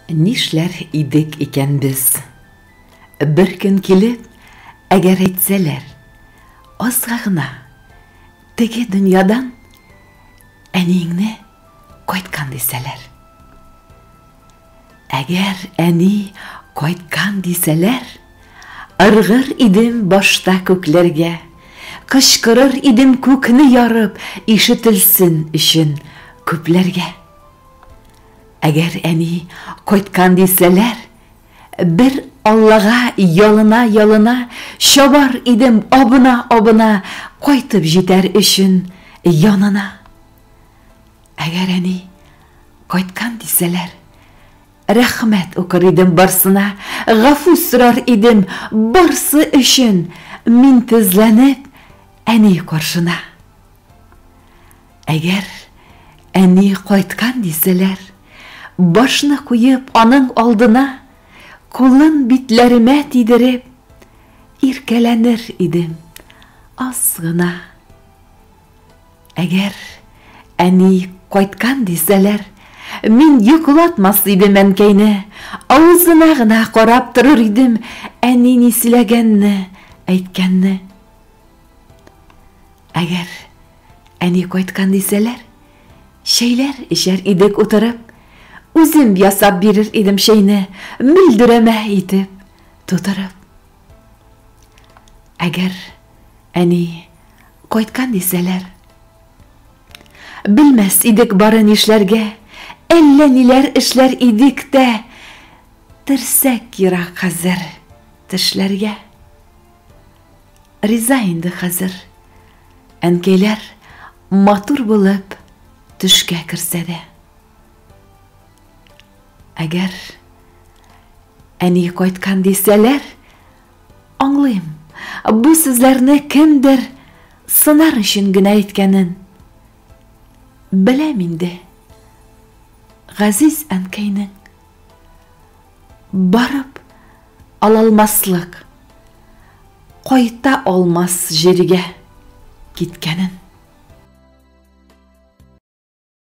Нишләр идек икән без? Бер көн килеп, әгәр әйтсәләр, азга гына теге дөньядан әниеңне кайткан дисәләр. Әгәр әни кайткан дисәләр, ыргыр идем башта күкләргә, кычкырыр идем күкне ярып, ишетелсен өчен күпләргә. Әгәр әни кайткан дисәләр, бер Аллага ялына-ялына чабар идем абына-абына, кайтып җитәр өчен янына. Әгәр әни кайткан дисәләр, рәхмәт укыр идем барсына, гафу сорар идем барсы өчен, мин тезләнеп әни каршына. Әгәр әни кайткан дисәләр, башны куеп аның алдына, кулын битләремә тидереп, иркәләнер идем аз гына. Әгәр әни кайткан дисәләр, мин йоклатмас идем әнкәйне, авызына гына карап торыр идем, әни ни сөйләгәнне, әйткәнне. Әгәр әни кайткан дисәләр, шәйләр эчәр идек утырып, үзем ясап бирер идем шәйне, мөлдерәмә итеп тутырып. Әгәр әни кайткан дисәләр, белмәс идек бары нишләргә, әллә ниләр эшләр идек тә, терсәк ерак хәзер тешләргә. Риза инде хәзер, әнкәйләр матур булып төшкә керсә дә. Әгәр әни кайткан дисәләр, аңлыйм, бу сүзләрне кемдер сынар өчен генә әйткәнен. Беләм инде, газиз әнкәйнең барып алалмаслык, кайта алмас җиргә киткәнен.